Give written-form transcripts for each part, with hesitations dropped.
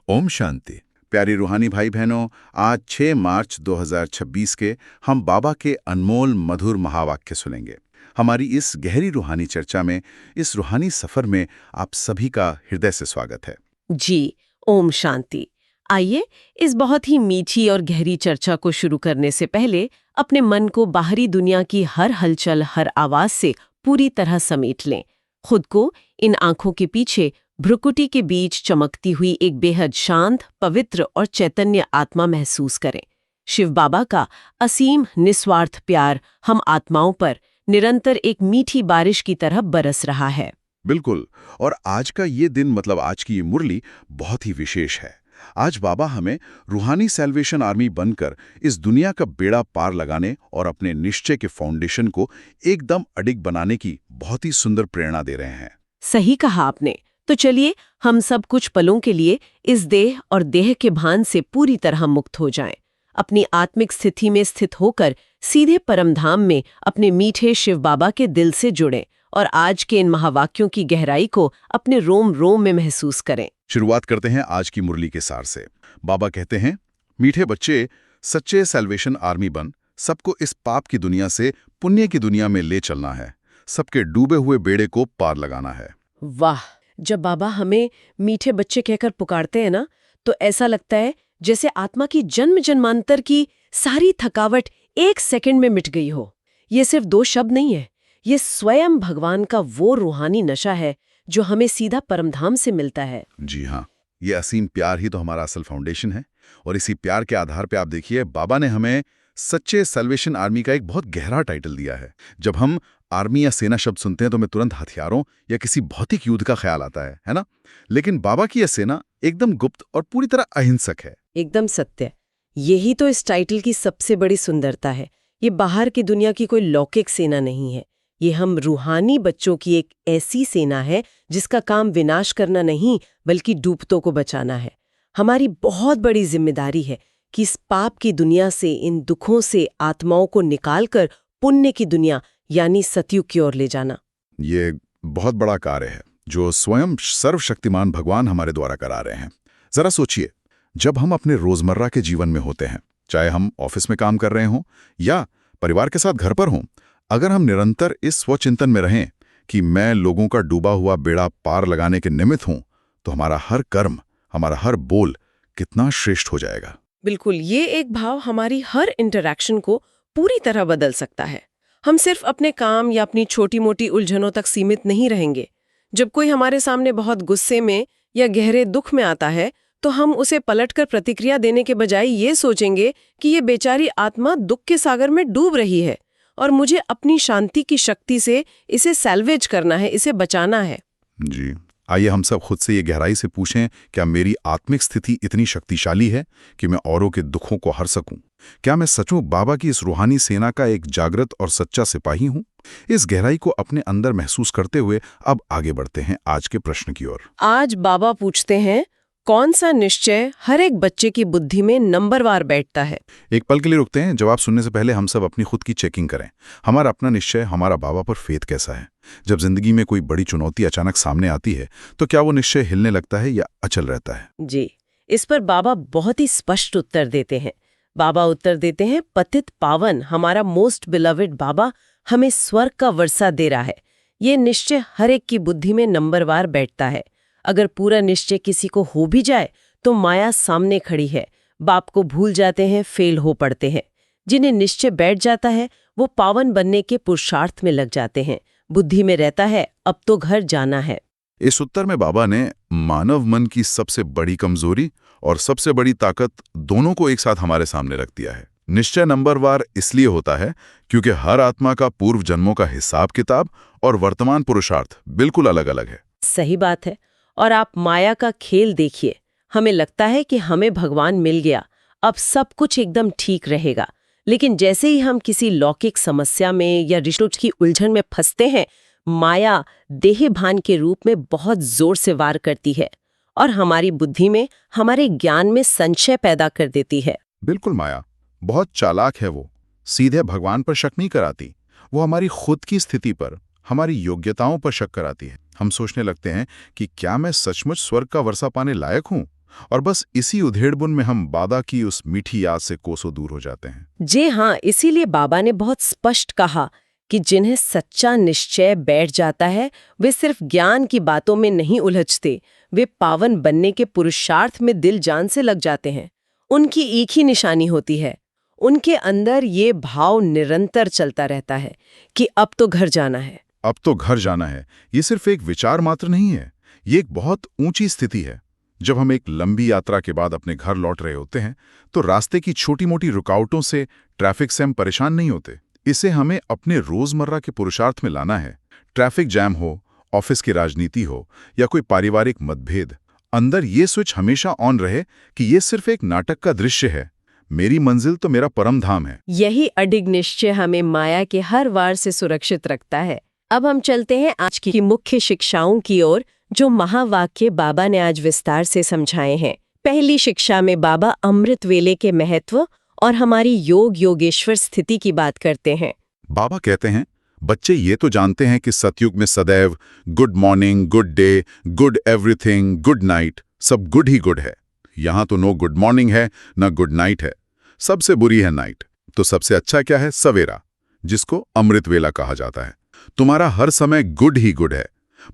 ओम शांति। प्यारी रूहानी भाई बहनों, आज 6 मार्च 2026 के हम बाबा के अनमोल मधुर महावाक्य सुनेंगे। हमारी इस गहरी रूहानी चर्चा में, इस रूहानी सफर में आप सभी का हृदय से स्वागत है। जी, ओम शांति। आइए इस बहुत ही मीठी और गहरी चर्चा को शुरू करने से पहले अपने मन को बाहरी दुनिया की हर हलचल, हर आवाज से पूरी तरह समेट लें। खुद को इन आंखों के पीछे भ्रुकुटी के बीच चमकती हुई एक बेहद शांत, पवित्र और चैतन्य आत्मा महसूस करें। शिव बाबा का असीम निस्वार्थ प्यार हम आत्माओं पर निरंतर एक मीठी बारिश की तरह बरस रहा है। बिल्कुल। और आज का ये दिन, मतलब आज की ये मुरली बहुत ही विशेष है। आज बाबा हमें रूहानी सैल्वेशन आर्मी बनकर इस दुनिया का बेड़ा पार लगाने और अपने निश्चय के फाउंडेशन को एकदम अडिग बनाने की बहुत ही सुंदर प्रेरणा दे रहे हैं। सही कहा आपने। तो चलिए हम सब कुछ पलों के लिए इस देह और देह के भान से पूरी तरह मुक्त हो जाएं। अपनी आत्मिक स्थिति में स्थित होकर सीधे परमधाम में अपने मीठे शिव बाबा के दिल से जुड़ें और आज के इन महावाक्यों की गहराई को अपने रोम रोम में महसूस करें। शुरुआत करते हैं आज की मुरली के सार से। बाबा कहते हैं, मीठे बच्चे, सच्चे सैल्वेशन आर्मी बन सबको इस पाप की दुनिया से पुण्य की दुनिया में ले चलना है। सबके डूबे हुए बेड़े को पार लगाना है। वाह! जब बाबा हमें मीठे बच्चे कहकर पुकारते हैं ना, तो ऐसा लगता है जैसे आत्मा की जन्म जन्मांतर की सारी थकावट एक सेकंड में मिट गई हो। ये सिर्फ दो शब्द नहीं है, ये स्वयं भगवान का वो रूहानी नशा है जो हमें सीधा परमधाम से मिलता है। जी हाँ, ये असीम प्यार ही तो हमारा असल फाउंडेशन है। और इसी प्यार के आधार पे आप देखिए, बाबा ने हमें सच्चे सैल्वेशन आर्मी का एक बहुत गहरा टाइटल दिया है। जब हम आर्मी या सेना शब्द सुनते हैं तो हमें तुरंत हथियारों या किसी भौतिक युद्ध का ख्याल आता है ना? लेकिन बाबा की यह सेना एकदम गुप्त और पूरी तरह अहिंसक है। एकदम सत्य। यही तो इस टाइटल की सबसे बड़ी सुंदरता है। ये बाहर की दुनिया की कोई लौकिक सेना नहीं है। ये हम रूहानी बच्चों की एक ऐसी सेना है जिसका काम विनाश करना नहीं, बल्कि डूबतों को बचाना है। हमारी बहुत बड़ी जिम्मेदारी है कि इस पाप की दुनिया से, इन दुखों से आत्माओं को निकालकर पुण्य की दुनिया यानी सतयुग की ओर ले जाना। ये बहुत बड़ा कार्य है जो स्वयं सर्वशक्तिमान भगवान हमारे द्वारा करा रहे हैं। जरा सोचिए, जब हम अपने रोजमर्रा के जीवन में होते हैं, चाहे हम ऑफिस में काम कर रहे हों या परिवार के साथ घर पर हों, अगर हम निरंतर इस स्वचिंतन में रहें कि मैं लोगों का डूबा हुआ बेड़ा पार लगाने के निमित्त हूं, तो हमारा हर कर्म, हमारा हर बोल कितना श्रेष्ठ हो जाएगा। बिल्कुल, ये एक भाव हमारी हर इंटरैक्शन को पूरी तरह बदल सकता है। हम सिर्फ अपने काम या अपनी छोटी मोटी उलझनों तक सीमित नहीं रहेंगे। जब कोई हमारे सामने बहुत गुस्से में या गहरे दुख में आता है, तो हम उसे पलटकर प्रतिक्रिया देने के बजाय ये सोचेंगे कि ये बेचारी आत्मा दुख के सागर में डूब रही है और मुझे अपनी शांति की शक्ति से इसे सैल्वेज करना है, इसे बचाना है। जी, आइए हम सब खुद से ये गहराई से पूछें, क्या मेरी आत्मिक स्थिति इतनी शक्तिशाली है कि मैं औरों के दुखों को हर सकूं? क्या मैं सचमुच बाबा की इस रूहानी सेना का एक जागृत और सच्चा सिपाही हूं? इस गहराई को अपने अंदर महसूस करते हुए अब आगे बढ़ते हैं आज के प्रश्न की ओर। आज बाबा पूछते हैं, कौन सा निश्चय हर एक बच्चे की बुद्धि में नंबरवार बैठता है? एक पल के लिए रुकते हैं। जवाब सुनने से पहले हम सब अपनी खुद की चेकिंग करें। हमारा अपना निश्चय, हमारा बाबा पर फेथ कैसा है? जब जिंदगी में कोई बड़ी चुनौती अचानक सामने आती है, तो क्या वो निश्चय हिलने लगता है या अचल रहता है? जी, इस पर बाबा बहुत ही स्पष्ट उत्तर देते हैं। बाबा उत्तर देते हैं, पतित पावन हमारा मोस्ट बिलवेड बाबा हमें स्वर्ग का वर्षा दे रहा है। ये निश्चय हर एक की बुद्धि में नंबरवार बैठता है। अगर पूरा निश्चय किसी को हो भी जाए तो माया सामने खड़ी है। बाप को भूल जाते हैं, फेल हो पड़ते हैं। जिन्हें निश्चय बैठ जाता है वो पावन बनने के पुरुषार्थ में लग जाते हैं। बुद्धि में रहता है, अब तो घर जाना है। इस उत्तर में बाबा ने मानव मन की सबसे बड़ी कमजोरी और सबसे बड़ी ताकत दोनों को एक साथ हमारे सामने रख दिया है। निश्चय नंबरवार इसलिए होता है क्योंकि हर आत्मा का पूर्व जन्मों का हिसाब किताब और वर्तमान पुरुषार्थ बिल्कुल अलग अलग है। सही बात है। और आप माया का खेल देखिए। हमें लगता है कि हमें भगवान मिल गया, अब सब कुछ एकदम ठीक रहेगा। लेकिन जैसे ही हम किसी लौकिक समस्या में या रिश्तों की उलझन में फंसते हैं, माया देह भान के रूप में बहुत जोर से वार करती है और हमारी बुद्धि में, हमारे ज्ञान में संशय पैदा कर देती है। बिल्कुल, माया बहुत चालाक है। वो सीधे भगवान पर शक नहीं कराती, वो हमारी खुद की स्थिति पर, हमारी योग्यताओं पर शक कराती है। हम सोचने लगते हैं कि क्या मैं सचमुच स्वर्ग का वर्षा पाने लायक हूं? और बस इसी उधेड़बुन में हम बाबा की उस मीठी याद से कोसों दूर हो जाते हैं। जी हाँ, इसीलिए बाबा ने बहुत स्पष्ट कहा कि जिन्हें सच्चा निश्चय बैठ जाता है वे सिर्फ ज्ञान की बातों में नहीं उलझते, वे पावन बनने के पुरुषार्थ में दिल जान से लग जाते हैं। उनकी एक ही निशानी होती है, उनके अंदर ये भाव निरंतर चलता रहता है कि अब तो घर जाना है। अब तो घर जाना है, ये सिर्फ एक विचार मात्र नहीं है, ये एक बहुत ऊंची स्थिति है। जब हम एक लंबी यात्रा के बाद अपने घर लौट रहे होते हैं तो रास्ते की छोटी मोटी रुकावटों से, ट्रैफिक से हम परेशान नहीं होते। इसे हमें अपने रोजमर्रा के पुरुषार्थ में लाना है। ट्रैफिक जैम हो, ऑफिस की राजनीति हो या कोई पारिवारिक मतभेद, अंदर ये स्विच हमेशा ऑन रहे कि ये सिर्फ एक नाटक का दृश्य है, मेरी मंजिल तो मेरा परम धाम है। यही अडिग निश्चय हमें माया के हर वार से सुरक्षित रखता है। अब हम चलते हैं आज की मुख्य शिक्षाओं की ओर, जो महावाक्य बाबा ने आज विस्तार से समझाए हैं। पहली शिक्षा में बाबा अमृत वेले के महत्व और हमारी योग योगेश्वर स्थिति की बात करते हैं। बाबा कहते हैं, बच्चे ये तो जानते हैं कि सतयुग में सदैव good morning, good day, good everything, good night, सब गुड ही गुड है। यहाँ तो नो गुड मॉर्निंग है, न गुड नाइट है, सबसे बुरी है नाइट। तो सबसे अच्छा क्या है? सवेरा, जिसको अमृत वेला कहा जाता है। तुम्हारा हर समय गुड ही गुड है।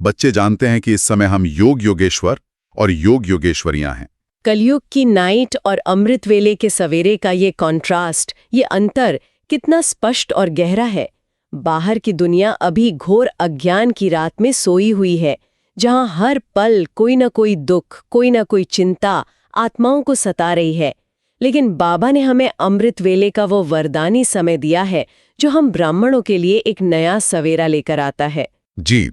बच्चे जानते हैं कि इस समय हम योग योगेश्वर और योग योगेश्वरियां हैं। कलयुग की नाइट और अमृत वेले के सवेरे का ये कॉन्ट्रास्ट, ये अंतर कितना स्पष्ट और गहरा है। बाहर की दुनिया अभी घोर अज्ञान की रात में सोई हुई है, जहां हर पल कोई ना कोई दुख, कोई ना कोई चिंता आत्माओं को सता रही है। लेकिन बाबा ने हमें अमृत वेले का वो वरदानी समय दिया है जो हम ब्राह्मणों के लिए एक नया सवेरा लेकर आता है। जी,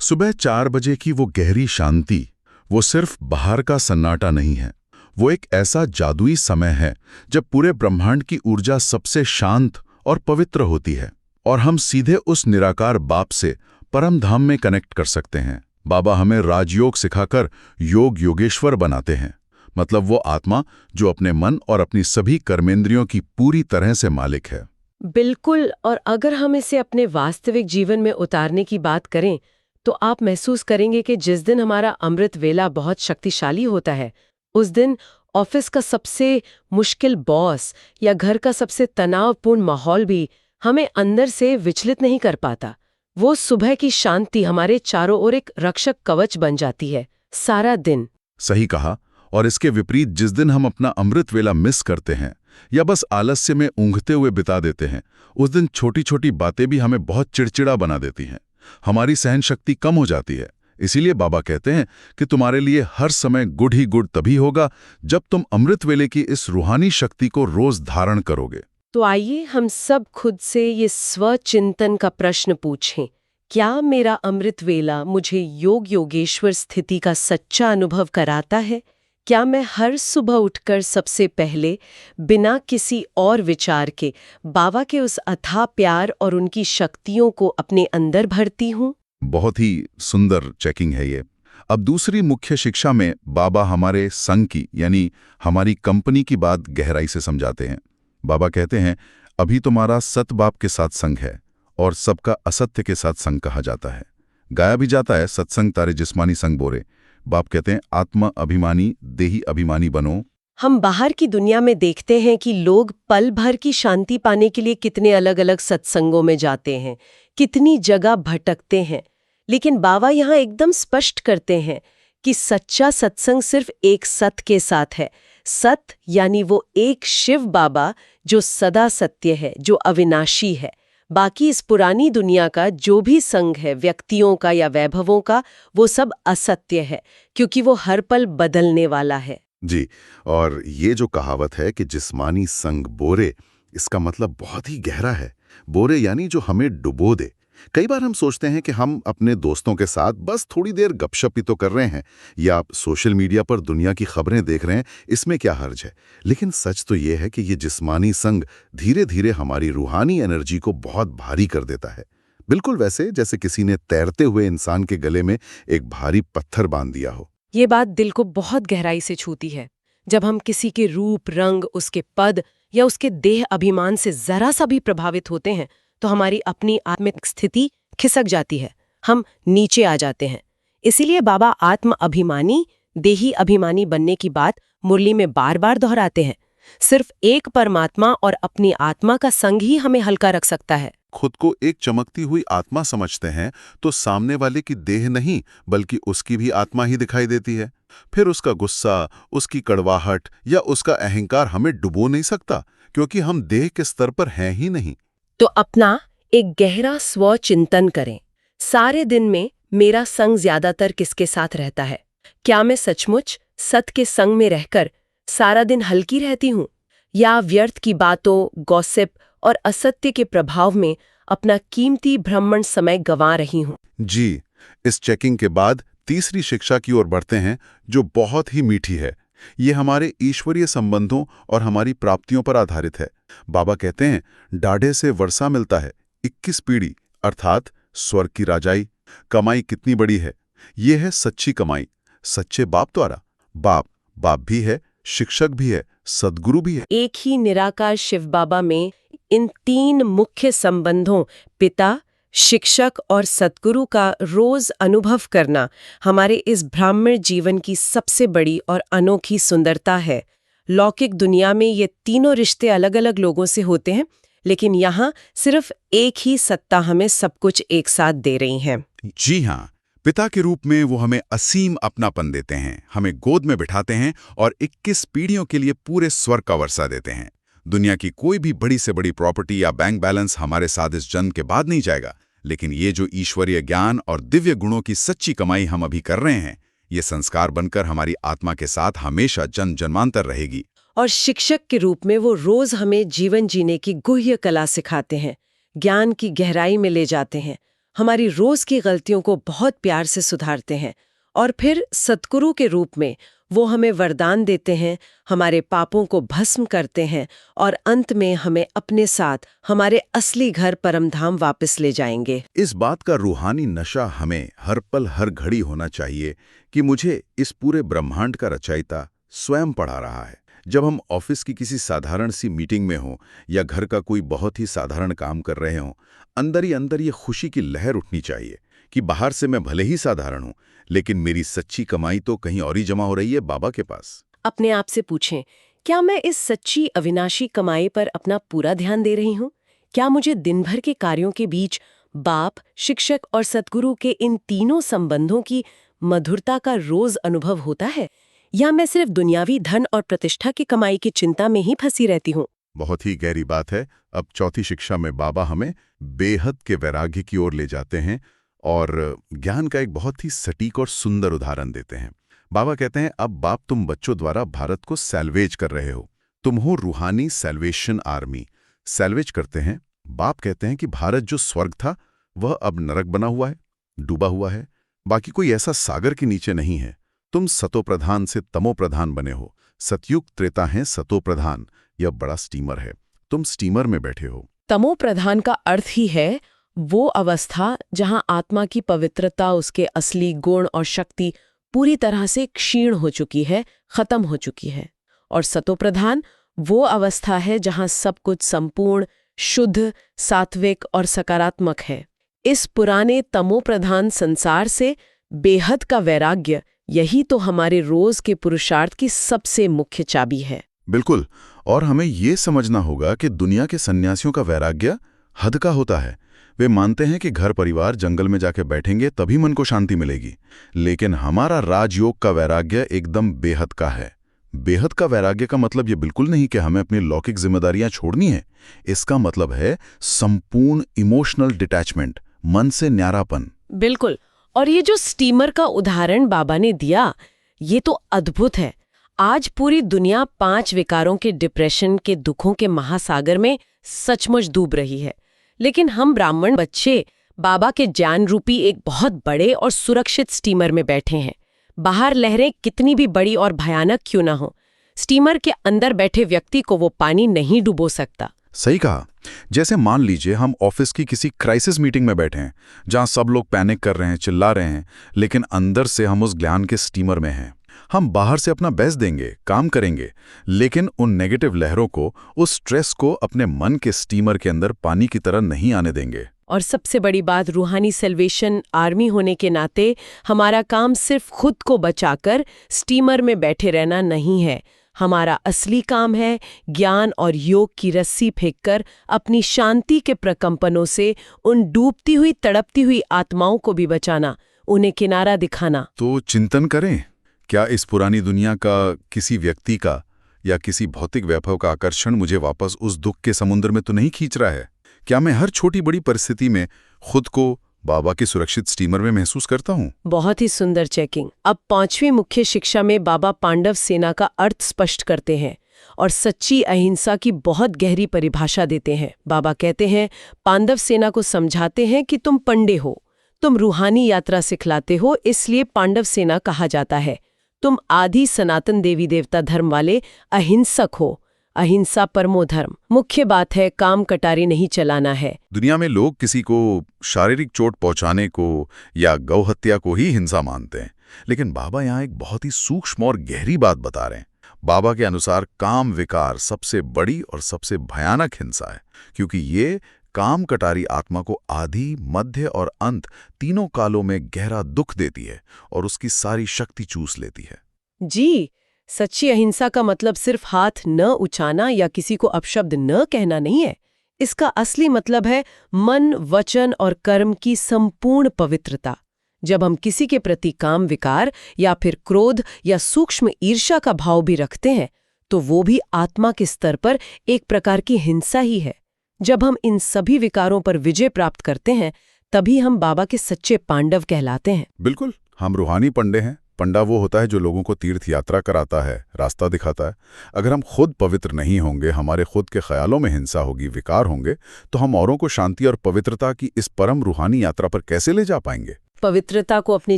सुबह 4 बजे की वो गहरी शांति, वो सिर्फ बाहर का सन्नाटा नहीं है, वो एक ऐसा जादुई समय है जब पूरे ब्रह्मांड की ऊर्जा सबसे शांत और पवित्र होती है और हम सीधे उस निराकार बाप से परम धाम में कनेक्ट कर सकते हैं। बाबा हमें राजयोग सिखाकर योग योगेश्वर बनाते हैं, मतलब वो आत्मा जो अपने मन और अपनी सभी कर्मेंद्रियों की पूरी तरह से मालिक है। बिल्कुल, और अगर हम इसे अपने वास्तविक जीवन में उतारने की बात करें तो आप महसूस करेंगे कि जिस दिन हमारा अमृत वेला बहुत शक्तिशाली होता है, उस दिन ऑफिस का सबसे मुश्किल बॉस या घर का सबसे तनावपूर्ण माहौल भी हमें अंदर से विचलित नहीं कर पाता। वो सुबह की शांति हमारे चारों ओर एक रक्षक कवच बन जाती है सारा दिन। सही कहा। और इसके विपरीत जिस दिन हम अपना अमृत वेला मिस करते हैं या बस आलस्य में ऊँघते हुए बिता देते हैं, उस दिन छोटी छोटी बातें भी हमें बहुत चिड़चिड़ा बना देती हैं। हमारी सहन शक्ति कम हो जाती है। इसीलिए बाबा कहते हैं कि तुम्हारे लिए हर समय गुड ही गुड तभी होगा जब तुम अमृत वेले की इस रूहानी शक्ति को रोज धारण करोगे। तो आइए हम सब खुद से ये स्वचिंतन का प्रश्न पूछें, क्या मेरा अमृत वेला मुझे योग योगेश्वर स्थिति का सच्चा अनुभव कराता है? क्या मैं हर सुबह उठकर सबसे पहले बिना किसी और विचार के बाबा के उस अथाह प्यार और उनकी शक्तियों को अपने अंदर भरती हूँ? बहुत ही सुंदर चेकिंग है ये। अब दूसरी मुख्य शिक्षा में बाबा हमारे संघ की, यानी हमारी कंपनी की बात गहराई से समझाते हैं। बाबा कहते हैं, अभी तुम्हारा सत बाप के साथ संग है और सबका असत्य के साथ संग कहा जाता है। गाया भी जाता है, सत्संग तारे जिस्मानी संग बोरे। बाप कहते हैं, आत्मा अभिमानी देही अभिमानी बनो। हम बाहर की दुनिया में देखते हैं कि लोग पल भर की शांति पाने के लिए कितने अलग अलग सत्संगों में जाते हैं, कितनी जगह भटकते हैं। लेकिन बाबा यहाँ एकदम स्पष्ट करते हैं कि सच्चा सत्संग सिर्फ एक सत के साथ है। सत यानी वो एक शिव बाबा जो सदा सत्य है, जो अविनाशी है। बाकी इस पुरानी दुनिया का जो भी संग है, व्यक्तियों का या वैभवों का, वो सब असत्य है, क्योंकि वो हर पल बदलने वाला है। जी, और ये जो कहावत है कि जिस्मानी संग बोरे, इसका मतलब बहुत ही गहरा है। बोरे यानी जो हमें डुबो दे। कई बार हम सोचते हैं कि हम अपने दोस्तों के साथ बस थोड़ी देर गपशप ही तो कर रहे हैं या सोशल मीडिया पर दुनिया की खबरें देख रहे हैं, इसमें क्या हर्ज है। लेकिन सच तो ये है कि ये जिस्मानी संग धीरे धीरे हमारी रूहानी एनर्जी को बहुत भारी कर देता है। बिल्कुल वैसे जैसे किसी ने तैरते हुए इंसान के गले में एक भारी पत्थर बांध दिया हो। ये बात दिल को बहुत गहराई से छूती है। जब हम किसी के रूप, रंग, उसके पद या उसके देह अभिमान से जरा सा भी प्रभावित होते हैं तो हमारी अपनी आत्मिक स्थिति खिसक जाती है, हम नीचे आ जाते हैं। इसीलिए बाबा आत्म अभिमानी देही अभिमानी बनने की बात मुरली में बार बार दोहराते हैं। सिर्फ एक परमात्मा और अपनी आत्मा का संग ही हमें हल्का रख सकता है। खुद को एक चमकती हुई आत्मा समझते हैं तो सामने वाले की देह नहीं बल्कि उसकी भी आत्मा ही दिखाई देती है। फिर उसका गुस्सा, उसकी कड़वाहट या उसका अहंकार हमें डुबो नहीं सकता, क्योंकि हम देह के स्तर पर हैं ही नहीं। तो अपना एक गहरा स्व चिंतन करें। सारे दिन में मेरा संग ज्यादातर किसके साथ रहता है? क्या मैं सचमुच सत के संग में रहकर सारा दिन हल्की रहती हूँ, या व्यर्थ की बातों, गॉसिप और असत्य के प्रभाव में अपना कीमती ब्रह्मण समय गंवा रही हूँ? जी, इस चेकिंग के बाद तीसरी शिक्षा की ओर बढ़ते हैं, जो बहुत ही मीठी है। ये हमारे ईश्वरीय संबंधों और हमारी प्राप्तियों पर आधारित है। बाबा कहते हैं, डाढ़े से वर्षा मिलता है, 21 पीढ़ी अर्थात स्वर्ग की राजाई। कमाई कितनी बड़ी है? ये है सच्ची कमाई, सच्चे बाप द्वारा। बाप भी है, शिक्षक भी है, सद्गुरु भी है। एक ही निराकार शिव बाबा में इन तीन मुख्य संबंधों पिता, शिक्षक और सद्गुरु का रोज अनुभव करना हमारे इस ब्राह्मण जीवन की सबसे बड़ी और अनोखी सुंदरता है। लौकिक दुनिया में ये तीनों रिश्ते अलग अलग लोगों से होते हैं, लेकिन यहाँ सिर्फ एक ही सत्ता हमें सब कुछ एक साथ दे रही है। जी हाँ, पिता के रूप में वो हमें असीम अपनापन देते हैं, हमें गोद में बिठाते हैं और 21 पीढ़ियों के लिए पूरे स्वर्ग का वर्षा देते हैं। दुनिया की कोई भी बड़ी से बड़ी प्रॉपर्टी या बैंक बैलेंस हमारे साथ इस जन्म के बाद नहीं जाएगा, लेकिन ये जो ईश्वरीय ज्ञान और दिव्य गुणों की सच्ची कमाई हम अभी कर रहे हैं, ये संस्कार बनकर हमारी आत्मा के साथ हमेशा जन्म जन्मांतर रहेगी। और शिक्षक के रूप में वो रोज हमें जीवन जीने की गुह्य कला सिखाते हैं, ज्ञान की गहराई में ले जाते हैं, हमारी रोज की गलतियों को बहुत प्यार से सुधारते हैं। और फिर सद्गुरु के रूप में वो हमें वरदान देते हैं, हमारे पापों को भस्म करते हैं और अंत में हमें अपने साथ हमारे असली घर परमधाम वापस ले जाएंगे। इस बात का रूहानी नशा हमें हर पल हर घड़ी होना चाहिए कि मुझे इस पूरे ब्रह्मांड का रचयिता स्वयं पढ़ा रहा है। जब हम ऑफिस की किसी साधारण सी मीटिंग में हों या घर का कोई बहुत ही साधारण काम कर रहे हों, अंदर ही अंदर ये खुशी की लहर उठनी चाहिए कि बाहर से मैं भले ही साधारण हूं, लेकिन मेरी सच्ची कमाई तो कहीं और ही जमा हो रही है, बाबा के पास। अपने आप से पूछें, क्या मैं इस सच्ची अविनाशी कमाई पर अपना पूरा ध्यान दे रही हूँ? क्या मुझे दिन भर के कार्यों के बीच बाप, शिक्षक और सद्गुरु के इन तीनों संबंधों की मधुरता का रोज अनुभव होता है, या मैं सिर्फ दुनियावी धन और प्रतिष्ठा की कमाई की चिंता में ही फंसी रहती हूँ? बहुत ही गहरी बात है। अब चौथी शिक्षा में बाबा हमें बेहद के वैराग्य की ओर ले जाते हैं और ज्ञान का एक बहुत ही सटीक और सुंदर उदाहरण देते हैं। बाबा कहते हैं, अब बाप तुम बच्चों द्वारा भारत को सैल्वेज कर रहे हो, तुम हो रूहानी सैल्वेशन आर्मी। सैल्वेज करते हैं। बाप कहते हैं कि भारत जो स्वर्ग था वह अब नरक बना हुआ है, डूबा हुआ है। बाकी कोई ऐसा सागर के नीचे नहीं है। तुम सतोप्रधान से तमोप्रधान बने हो। सतयुग त्रेता है सतोप्रधान, यह बड़ा स्टीमर है, तुम स्टीमर में बैठे हो। तमोप्रधान का अर्थ ही है वो अवस्था जहां आत्मा की पवित्रता, उसके असली गुण और शक्ति पूरी तरह से क्षीण हो चुकी है, खत्म हो चुकी है। और सतोप्रधान वो अवस्था है जहां सब कुछ संपूर्ण, शुद्ध, सात्विक और सकारात्मक है। इस पुराने तमोप्रधान संसार से बेहद का वैराग्य, यही तो हमारे रोज के पुरुषार्थ की सबसे मुख्य चाबी है। बिल्कुल, और हमें ये समझना होगा कि दुनिया के सन्यासियों का वैराग्य हद का होता है। वे मानते हैं कि घर परिवार जंगल में जाके बैठेंगे तभी मन को शांति मिलेगी, लेकिन हमारा राजयोग का वैराग्य एकदम बेहद का है। बेहद का वैराग्य का मतलब ये बिल्कुल नहीं कि हमें अपनी लौकिक जिम्मेदारियां छोड़नी है। इसका मतलब है संपूर्ण इमोशनल डिटैचमेंट, मन से न्यारापन। बिल्कुल, और ये जो स्टीमर का उदाहरण बाबा ने दिया, ये तो अद्भुत है। आज पूरी दुनिया 5 विकारों के डिप्रेशन के दुखों के महासागर में सचमुच डूब रही है, लेकिन हम ब्राह्मण बच्चे बाबा के ज्ञान रूपी एक बहुत बड़े और सुरक्षित स्टीमर में बैठे हैं। बाहर लहरें कितनी भी बड़ी और भयानक क्यों ना हो, स्टीमर के अंदर बैठे व्यक्ति को वो पानी नहीं डुबो सकता। सही कहा। जैसे मान लीजिए हम ऑफिस की किसी क्राइसिस मीटिंग में बैठे हैं, जहां सब लोग पैनिक कर रहे हैं, चिल्ला रहे हैं, लेकिन अंदर से हम उस ज्ञान के स्टीमर में हैं। हम बाहर से अपना बेस्ट देंगे, काम करेंगे, लेकिन उन नेगेटिव लहरों को, उस स्ट्रेस को अपने मन के स्टीमर के अंदर पानी की तरह नहीं आने देंगे। और सबसे बड़ी बात, रूहानी सेल्वेशन आर्मी होने के नाते हमारा काम सिर्फ खुद को बचाकर स्टीमर में बैठे रहना नहीं है। हमारा असली काम है ज्ञान और योग की रस्सी फेंककर अपनी शांति के प्रकंपनों से उन डूबती हुई तड़पती हुई आत्माओं को भी बचाना, उन्हें किनारा दिखाना। तो चिंतन करें, क्या इस पुरानी दुनिया का, किसी व्यक्ति का या किसी भौतिक वैभव का आकर्षण मुझे वापस उस दुख के समुद्र में तो नहीं खींच रहा है? क्या मैं हर छोटी बड़ी परिस्थिति में खुद को बाबा के सुरक्षित स्टीमर में महसूस करता हूँ? बहुत ही सुंदर चेकिंग। अब 5वीं मुख्य शिक्षा में बाबा पांडव सेना का अर्थ स्पष्ट करते हैं और सच्ची अहिंसा की बहुत गहरी परिभाषा देते हैं। बाबा कहते हैं, पांडव सेना को समझाते हैं कि तुम पंडे हो, तुम रूहानी यात्रा सिखलाते हो, इसलिए पांडव सेना कहा जाता है। तुम आदि सनातन देवी देवता धर्म वाले अहिंसक हो। अहिंसा परमो धर्म। मुख्य बात है काम कटारी नहीं चलाना है। दुनिया में लोग किसी को शारीरिक चोट पहुंचाने को या गौहत्या को ही हिंसा मानते हैं, लेकिन बाबा यहाँ एक बहुत ही सूक्ष्म और गहरी बात बता रहे हैं। बाबा के अनुसार काम विकार सबसे बड़ी और सबसे भयानक हिंसा है, क्योंकि ये काम कटारी आत्मा को आदि, मध्य और अंत तीनों कालों में गहरा दुख देती है और उसकी सारी शक्ति चूस लेती है। जी, सच्ची अहिंसा का मतलब सिर्फ हाथ न उठाना या किसी को अपशब्द न कहना नहीं है। इसका असली मतलब है मन, वचन और कर्म की संपूर्ण पवित्रता। जब हम किसी के प्रति काम विकार या फिर क्रोध या सूक्ष्म ईर्ष्या का भाव भी रखते हैं, तो वो भी आत्मा के स्तर पर एक प्रकार की हिंसा ही है। जब हम इन सभी विकारों पर विजय प्राप्त करते हैं, तभी हम बाबा के सच्चे पांडव कहलाते हैं। बिल्कुल, हम रूहानी पंडे हैं। पंडा वो होता है जो लोगों को तीर्थ यात्रा कराता है, रास्ता दिखाता है। अगर हम खुद पवित्र नहीं होंगे, हमारे खुद के ख्यालों में हिंसा होगी, विकार होंगे, तो हम औरों को शांति और पवित्रता की इस परम रूहानी यात्रा पर कैसे ले जा पाएंगे? पवित्रता को अपने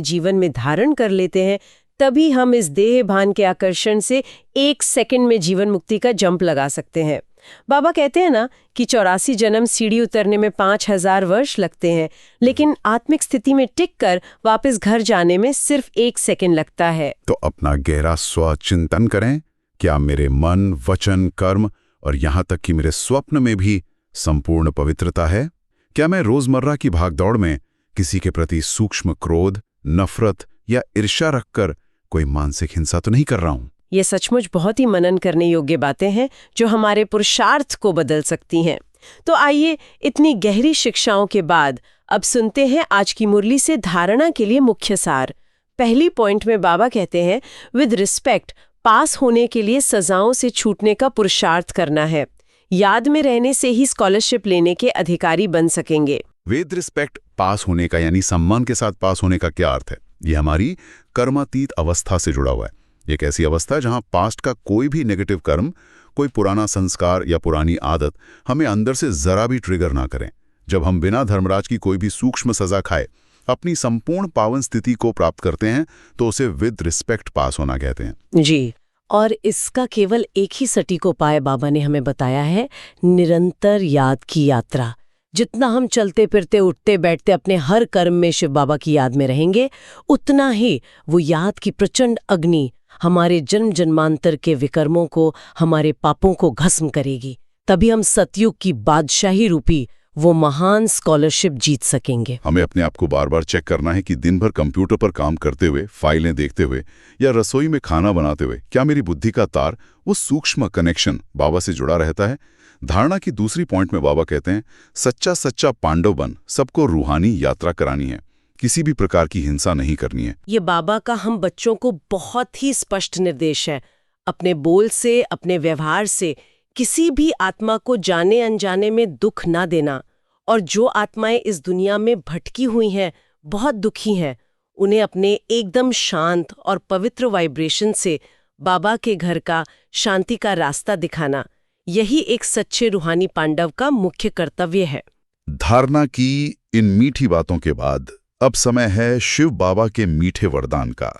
जीवन में धारण कर लेते हैं, तभी हम इस देह भान के आकर्षण से 1 सेकंड में जीवन मुक्ति का जंप लगा सकते हैं। बाबा कहते हैं ना कि 84 जन्म सीढ़ी उतरने में 5000 वर्ष लगते हैं, लेकिन आत्मिक स्थिति में टिककर वापस घर जाने में सिर्फ 1 सेकंड लगता है। तो अपना गहरा स्वचिंतन करें। क्या मेरे मन, वचन, कर्म और यहाँ तक कि मेरे स्वप्न में भी संपूर्ण पवित्रता है? क्या मैं रोजमर्रा की भागदौड़ में किसी के प्रति सूक्ष्म क्रोध, नफरत या ईर्ष्या रखकर कोई मानसिक हिंसा तो नहीं कर रहा हूं? ये सचमुच बहुत ही मनन करने योग्य बातें हैं जो हमारे पुरुषार्थ को बदल सकती हैं। तो आइए, इतनी गहरी शिक्षाओं के बाद अब सुनते हैं आज की मुरली से धारणा के लिए मुख्य सार। पहली पॉइंट में बाबा कहते हैं, विद रिस्पेक्ट पास होने के लिए सजाओं से छूटने का पुरुषार्थ करना है। याद में रहने से ही स्कॉलरशिप लेने के अधिकारी बन सकेंगे। विद रिस्पेक्ट पास होने का यानी सम्मान के साथ पास होने का क्या अर्थ है? ये हमारी कर्मातीत अवस्था से जुड़ा हुआ है। एक ऐसी अवस्था है जहां पास्ट का कोई भी नेगेटिव कर्म, कोई पुराना संस्कार या पुरानी आदत हमें अंदर से जरा भी ट्रिगर ना करें। जब हम बिना धर्मराज की कोई भी सूक्ष्म सजा खाए अपनी संपूर्ण पावन स्थिति को प्राप्त करते हैं, तो उसे विद रिस्पेक्ट पास होना कहते हैं। जी, और इसका केवल एक ही सटीक उपाय बाबा ने हमें बताया है, निरंतर याद की यात्रा। जितना हम चलते फिरते उठते बैठते अपने हर कर्म में शिव बाबा की याद में रहेंगे, उतना ही वो याद की प्रचंड अग्नि हमारे जन्म जन्मांतर के विकर्मों को, हमारे पापों को भस्म करेगी। तभी हम सतयुग की बादशाही रूपी वो महान स्कॉलरशिप जीत सकेंगे। हमें अपने आप को बार बार चेक करना है कि दिन भर कंप्यूटर पर काम करते हुए, फाइलें देखते हुए या रसोई में खाना बनाते हुए क्या मेरी बुद्धि का तार, वो सूक्ष्म कनेक्शन बाबा से जुड़ा रहता है। धारणा की दूसरी पॉइंट में बाबा कहते हैं, सच्चा सच्चा पांडव बन, सबको रूहानी यात्रा करानी है, किसी भी प्रकार की हिंसा नहीं करनी है। ये बाबा का हम बच्चों को बहुत ही स्पष्ट निर्देश है। अपने बोल से, अपने व्यवहार से किसी भी आत्मा को जाने अनजाने में दुख ना देना। और जो आत्माएं इस दुनिया में भटकी हुई हैं, बहुत दुखी हैं, उन्हें अपने एकदम शांत और पवित्र वाइब्रेशन से बाबा के घर का, शांति का रास्ता दिखाना, यही एक सच्चे रूहानी पांडव का मुख्य कर्तव्य है। धारणा की इन मीठी बातों के बाद अब समय है शिव बाबा के मीठे वरदान का।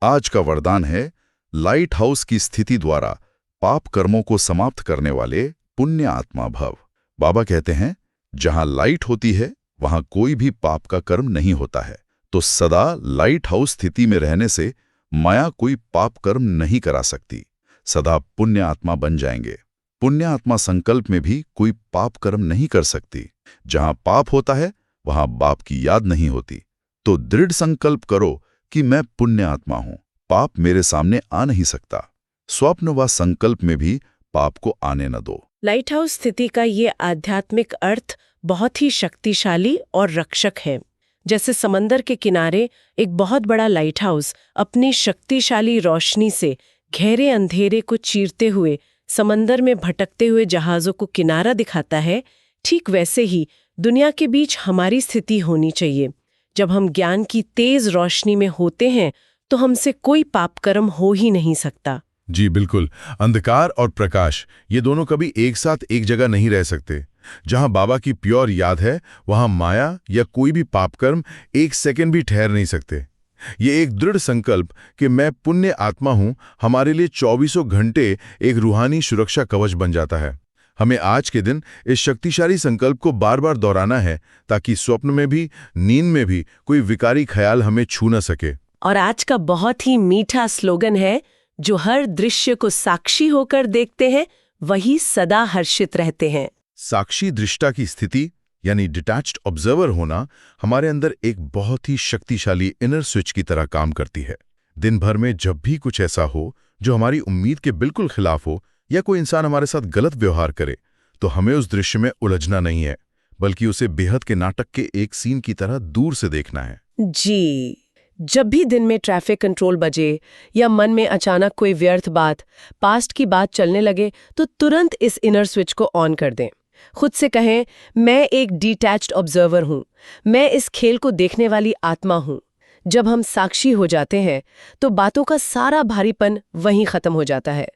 आज का वरदान है, लाइट हाउस की स्थिति द्वारा पाप कर्मों को समाप्त करने वाले पुण्य आत्मा भव। बाबा कहते हैं, जहां लाइट होती है वहां कोई भी पाप का कर्म नहीं होता है। तो सदा लाइट हाउस स्थिति में रहने से माया कोई पाप कर्म नहीं करा सकती। सदा पुण्य आत्मा बन जाएंगे। पुण्यात्मा संकल्प में भी कोई पाप कर्म नहीं कर सकती। जहां पाप होता है वहां बाप की याद नहीं होती। तो दृढ़ संकल्प करो कि मैं पुण्यात्मा हूं, पाप मेरे सामने आ नहीं सकता। स्वप्न व संकल्प में भी पाप को आने न दो। लाइट हाउस स्थिति का ये आध्यात्मिक अर्थ बहुत ही शक्तिशाली और रक्षक है। जैसे समंदर के किनारे एक बहुत बड़ा लाइट हाउस अपनी शक्तिशाली रोशनी से गहरे अंधेरे को चीरते हुए समंदर में भटकते हुए जहाजों को किनारा दिखाता है, ठीक वैसे ही दुनिया के बीच हमारी स्थिति होनी चाहिए। जब हम ज्ञान की तेज रोशनी में होते हैं तो हमसे कोई पाप कर्म हो ही नहीं सकता। जी बिल्कुल, अंधकार और प्रकाश ये दोनों कभी एक साथ एक जगह नहीं रह सकते। जहां बाबा की प्योर याद है वहां माया या कोई भी पापकर्म एक सेकंड भी ठहर नहीं सकते। ये एक दृढ़ संकल्प कि मैं पुण्य आत्मा हूं हमारे लिए 24 घंटे एक रूहानी सुरक्षा कवच बन जाता है। हमें आज के दिन इस शक्तिशाली संकल्प को बार बार दोहराना है ताकि स्वप्न में भी नींद में भी कोई विकारी ख्याल हमें छू न सके। और आज का बहुत ही मीठा स्लोगन है, जो हर दृश्य को साक्षी होकर देखते हैं वही सदा हर्षित रहते हैं। साक्षी दृष्टा की स्थिति यानी डिटैच्ड ऑब्जर्वर होना हमारे अंदर एक बहुत ही शक्तिशाली इनर स्विच की तरह काम करती है। दिन भर में जब भी कुछ ऐसा हो जो हमारी उम्मीद के बिल्कुल खिलाफ हो या कोई इंसान हमारे साथ गलत व्यवहार करे, तो हमें उस दृश्य में उलझना नहीं है, बल्कि उसे बेहद के नाटक के एक सीन की तरह दूर से देखना है। जी, जब भी दिन में ट्रैफिक कंट्रोल बजे या मन में अचानक कोई व्यर्थ बात, पास्ट की बात चलने लगे, तो तुरंत इस इनर स्विच को ऑन कर दें। खुद से कहें, मैं एक डिटैच्ड ऑब्जर्वर हूं, मैं इस खेल को देखने वाली आत्मा हूं। जब हम साक्षी हो जाते हैं तो बातों का सारा भारीपन वहीं खत्म हो जाता है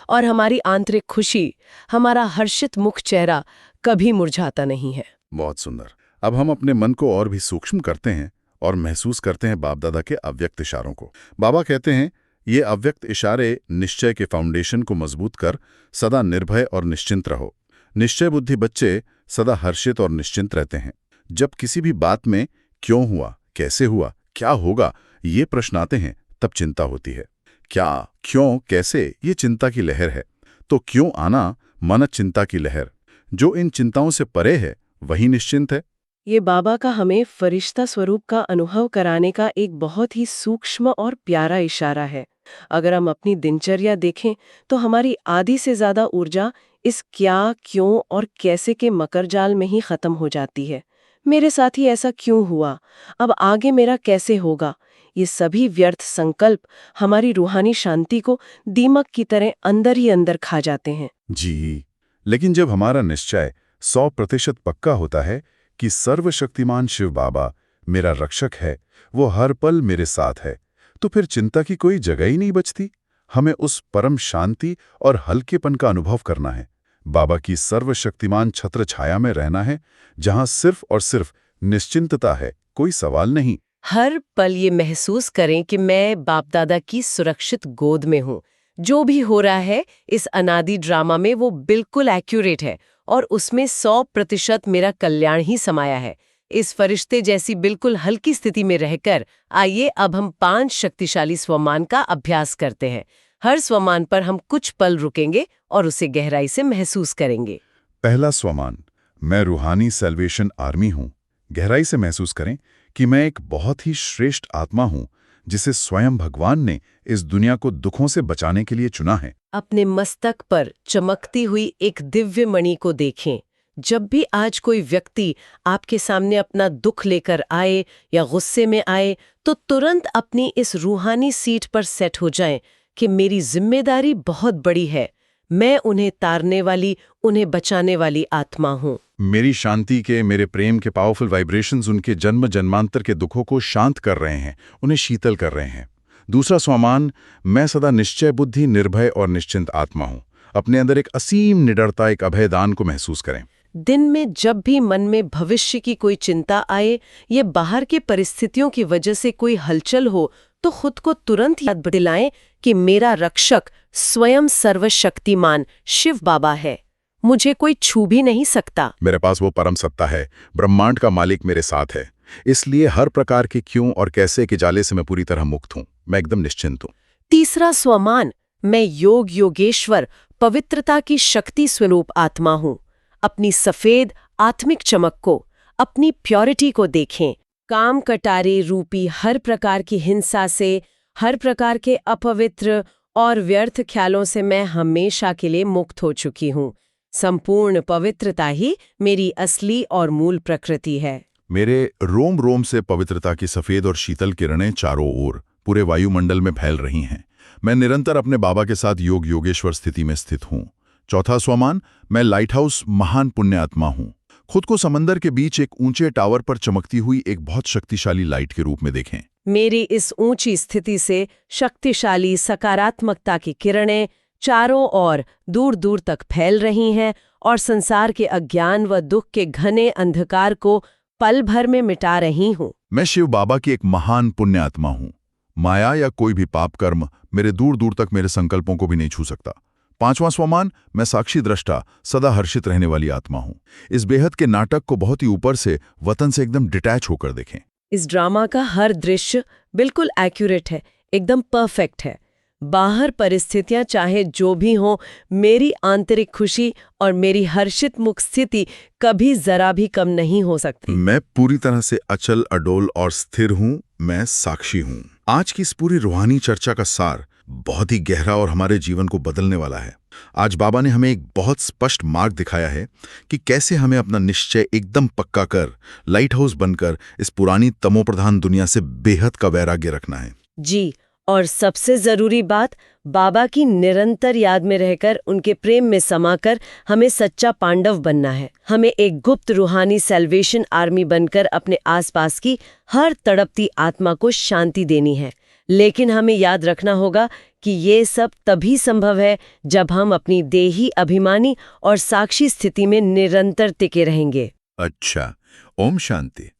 और हमारी आंतरिक खुशी, हमारा हर्षित मुख चेहरा कभी मुरझाता नहीं है। बहुत सुंदर। अब हम अपने मन को और भी सूक्ष्म करते हैं और महसूस करते हैं बाप दादा के अव्यक्त इशारों को। बाबा कहते हैं, ये अव्यक्त इशारे निश्चय के फाउंडेशन को मजबूत कर सदा निर्भय और निश्चिंत रहो। निश्चय बुद्धि बच्चे सदा हर्षित और निश्चिंत रहते हैं। जब किसी भी बात में क्यों हुआ, कैसे हुआ, क्या होगा ये प्रश्न आते हैं, तब चिंता होती है। क्या, क्यों, कैसे ये चिंता की लहर है, तो क्यों आना मनत चिंता की लहर। जो इन चिंताओं से परे है वही निश्चिंत है। ये बाबा का हमें फरिश्ता स्वरूप का अनुभव कराने का एक बहुत ही सूक्ष्म और प्यारा इशारा है। अगर हम अपनी दिनचर्या देखें तो हमारी आधी से ज्यादा ऊर्जा इस क्या, क्यों और कैसे के मकरजाल में ही खत्म हो जाती है। मेरे साथ ही ऐसा क्यों हुआ, अब आगे मेरा कैसे होगा, ये सभी व्यर्थ संकल्प हमारी रूहानी शांति को दीमक की तरह अंदर ही अंदर खा जाते हैं। जी, लेकिन जब हमारा निश्चय 100% पक्का होता है कि सर्वशक्तिमान शिव बाबा मेरा रक्षक है, वो हर पल मेरे साथ है, तो फिर चिंता की कोई जगह ही नहीं बचती। हमें उस परम शांति और हल्केपन का अनुभव करना है। बाबा की सर्वशक्तिमान छत्र छाया में रहना है, जहां सिर्फ और सिर्फ निश्चिंतता है, कोई सवाल नहीं। हर पल ये महसूस करें कि मैं बाप दादा की सुरक्षित गोद में हूँ। जो भी हो रहा है इस अनादि ड्रामा में वो बिल्कुल एक्यूरेट है और उसमें 100% मेरा कल्याण ही समाया है। इस फरिश्ते जैसी बिल्कुल हल्की स्थिति में रहकर आइए अब हम 5 शक्तिशाली स्वमान का अभ्यास करते हैं। हर स्वमान पर हम कुछ पल रुकेंगे और उसे गहराई से महसूस करेंगे। पहला स्वमान, मैं रूहानी सेल्वेशन आर्मी हूं। गहराई से महसूस करें कि मैं एक बहुत ही श्रेष्ठ आत्मा हूं, जिसे स्वयं भगवान ने इस दुनिया को दुखों से बचाने के लिए चुना है। अपने मस्तक पर चमकती हुई एक दिव्य मणि को देखें। जब भी आज कोई व्यक्ति आपके सामने अपना दुख लेकर आए या गुस्से में आए, तो तुरंत अपनी इस रूहानी सीट पर सेट हो जाएं कि मेरी जिम्मेदारी बहुत बड़ी है। मैं उन्हें तारने वाली, उन्हें बचाने वाली आत्मा हूँ। मेरी शांति के, मेरे प्रेम के पावरफुल वाइब्रेशंस उनके जन्म जन्मांतर के दुखों को शांत कर रहे हैं, उन्हें शीतल कर रहे हैं। दूसरा स्वमान, मैं सदा निश्चय बुद्धि, निर्भय और निश्चिंत आत्मा हूँ। अपने अंदर एक असीम निडरता, एक अभयदान को महसूस करें। दिन में जब भी मन में भविष्य की कोई चिंता आए या बाहर की परिस्थितियों की वजह से कोई हलचल हो, तो खुद को तुरंत याद दिलाएं कि मेरा रक्षक स्वयं सर्वशक्तिमान शिव बाबा है। मुझे कोई छू भी नहीं सकता। मेरे पास वो परम सत्ता है, ब्रह्मांड का मालिक मेरे साथ है। इसलिए हर प्रकार के क्यों और कैसे के जाले से मैं पूरी तरह मुक्त हूँ। मैं एकदम निश्चिंत हूँ। तीसरा स्वमान, मैं योग योगेश्वर पवित्रता की शक्ति स्वरूप आत्मा हूँ। अपनी सफेद आत्मिक चमक को, अपनी प्योरिटी को देखें। काम कटारे रूपी हर प्रकार की हिंसा से, हर प्रकार के अपवित्र और व्यर्थ ख्यालों से मैं हमेशा के लिए मुक्त हो चुकी हूँ। संपूर्ण पवित्रता ही मेरी असली और मूल प्रकृति है। मेरे रोम रोम से पवित्रता की सफेद और शीतल किरणें चारों ओर पूरे वायुमंडल में फैल रही हैं। मैं निरंतर अपने बाबा के साथ योग योगेश्वर स्थिति में स्थित हूँ। चौथा स्वमान, मैं लाइट हाउस महान पुण्य आत्मा हूँ। खुद को समंदर के बीच एक ऊंचे टावर पर चमकती हुई एक बहुत शक्तिशाली लाइट के रूप में देखें। मेरी इस ऊंची स्थिति से शक्तिशाली सकारात्मकता की किरणें चारों ओर दूर दूर तक फैल रही हैं और संसार के अज्ञान व दुख के घने अंधकार को पल भर में मिटा रही हूँ। मैं शिव बाबा की एक महान पुण्य आत्मा हूँ। माया या कोई भी पाप कर्म मेरे दूर दूर तक मेरे संकल्पों को भी नहीं छू सकता। पांचवां स्वमान, मैं साक्षी दृष्टा सदा हर्षित रहने वाली आत्मा हूँ। इस बेहद के नाटक को बहुत ही ऊपर से, वतन से एकदम डिटैच होकर देखें। इस ड्रामा का हर दृश्य बिल्कुल एक्यूरेट है, एकदम परफेक्ट है। बाहर परिस्थितियां चाहे जो भी हों, मेरी आंतरिक खुशी और मेरी हर्षित मुख स्थिति कभी जरा भी कम नहीं हो सकती। मैं पूरी तरह से अचल, अडोल और स्थिर हूँ। मैं साक्षी हूँ। आज की इस पूरी रूहानी चर्चा का सार बहुत ही गहरा और हमारे जीवन को बदलने वाला है। आज बाबा ने हमें एक बहुत स्पष्ट मार्ग दिखाया है कि कैसे हमें अपना निश्चय एकदम पक्का कर लाइट हाउस बनकर इस पुरानी तमोप्रधान दुनिया से बेहद का वैराग्य रखना है। जी, और सबसे जरूरी बात, बाबा की निरंतर याद में रहकर, उनके प्रेम में समाकर हमें सच्चा पांडव बनना है। हमें एक गुप्त रूहानी सैल्वेशन आर्मी बनकर अपने आसपास की हर तड़पती आत्मा को शांति देनी है। लेकिन हमें याद रखना होगा कि ये सब तभी संभव है जब हम अपनी देही अभिमानी और साक्षी स्थिति में निरंतर टिके रहेंगे। अच्छा, ओम शांति।